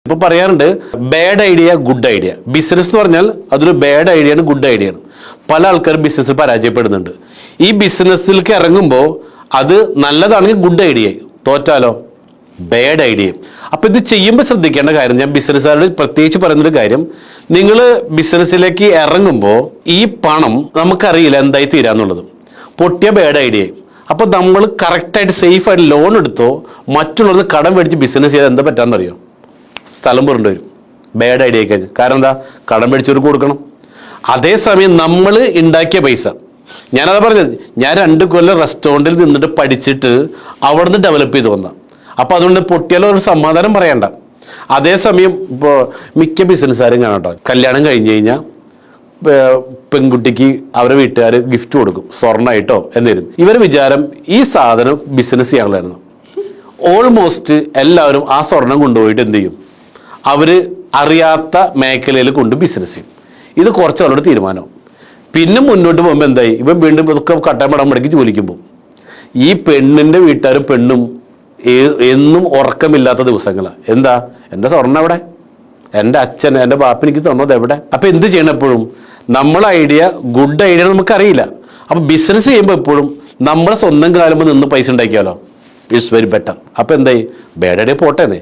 ഇപ്പൊ പറയാറുണ്ട് bad idea good idea. Business എന്ന് പറഞ്ഞാൽ അതൊരു ബാഡ് ഐഡിയ ആണ്, ഗുഡ് ഐഡിയ ആണ്. പല ആൾക്കാരും ബിസിനസ്സിൽ പരാജയപ്പെടുന്നുണ്ട്. ഈ ബിസിനസ്സിലേക്ക് ഇറങ്ങുമ്പോൾ അത് നല്ലതാണെങ്കിൽ ഗുഡ് ഐഡിയ, തോറ്റാലോ ബാഡ് ഐഡിയ. അപ്പൊ ഇത് ചെയ്യുമ്പോൾ ശ്രദ്ധിക്കേണ്ട കാര്യം, ഞാൻ ബിസിനസ്സുകാരോട് പ്രത്യേകിച്ച് പറയുന്നൊരു കാര്യം, നിങ്ങൾ ബിസിനസ്സിലേക്ക് ഇറങ്ങുമ്പോൾ ഈ പണം നമുക്കറിയില്ല എന്തായി തീരാന്നുള്ളത്, പൊട്ടിയ ബാഡ് ഐഡിയ. അപ്പൊ നമ്മൾ കറക്റ്റായിട്ട് സേഫായിട്ട് ലോൺ എടുത്തോ മറ്റുള്ളവർക്ക് കടം മേടിച്ച് ബിസിനസ് ചെയ്താൽ എന്താ പറ്റാന്നറിയോ, സ്ഥലം പുറണ്ടു വരും ബാഡ് ഐഡിയ കഴിഞ്ഞ്. കാരണം എന്താ, കടം മേടിച്ചവർക്ക് കൊടുക്കണം. അതേസമയം നമ്മൾ ഉണ്ടാക്കിയ പൈസ, ഞാനതാ പറഞ്ഞത്, ഞാൻ 2 കൊല്ലം റെസ്റ്റോറൻറ്റിൽ നിന്നിട്ട് പഠിച്ചിട്ട് അവിടെ നിന്ന് ഡെവലപ്പ് ചെയ്ത് വന്ന. അപ്പോൾ അതുകൊണ്ട് പൊട്ടിയാലോ ഒരു സമാധാനം പറയണ്ട. അതേസമയം ഇപ്പോൾ മിക്ക ബിസിനസ്സുകാരും കാണട്ടോ, കല്യാണം കഴിഞ്ഞ് കഴിഞ്ഞാൽ പെൺകുട്ടിക്ക് അവരുടെ വീട്ടുകാർ ഗിഫ്റ്റ് കൊടുക്കും, സ്വർണ്ണമായിട്ടോ എന്നേരും. ഇവർ വിചാരം ഈ സാധനം ബിസിനസ് ചെയ്യാനുള്ളതായിരുന്നു. ഓൾമോസ്റ്റ് എല്ലാവരും ആ സ്വർണം കൊണ്ടുപോയിട്ട് എന്ത് ചെയ്യും, അവർ അറിയാത്ത മേഖലയിൽ കൊണ്ട് ബിസിനസ് ചെയ്യും. ഇത് കുറച്ച് അവരുടെ തീരുമാനം. പിന്നെ മുന്നോട്ട് പോകുമ്പോൾ എന്തായി, ഇവൻ വീണ്ടും ഇതൊക്കെ കട്ടപ്പടം മുടക്കി ജോലിക്കുമ്പോൾ ഈ പെണ്ണിൻ്റെ വീട്ടുകാരും പെണ്ണും എന്നും ഉറക്കമില്ലാത്ത ദിവസങ്ങളാണ്. എന്താ, എൻ്റെ സ്വർണ്ണം എവിടെ, എൻ്റെ അച്ഛൻ എൻ്റെ ബാപ്പനിക്ക് തന്നത് എവിടെ? അപ്പം എന്ത് ചെയ്യണം, എപ്പോഴും നമ്മളെ ഐഡിയ ഗുഡ് ഐഡിയ നമുക്കറിയില്ല. അപ്പം ബിസിനസ് ചെയ്യുമ്പോൾ എപ്പോഴും നമ്മുടെ സ്വന്തം കാലം നിന്ന് പൈസ ഉണ്ടാക്കിയാലോ, ഇറ്റ്സ് വെരി ബെറ്റർ. അപ്പം എന്തായി, ബാഡ് ഐഡിയ പോട്ടേന്നേ.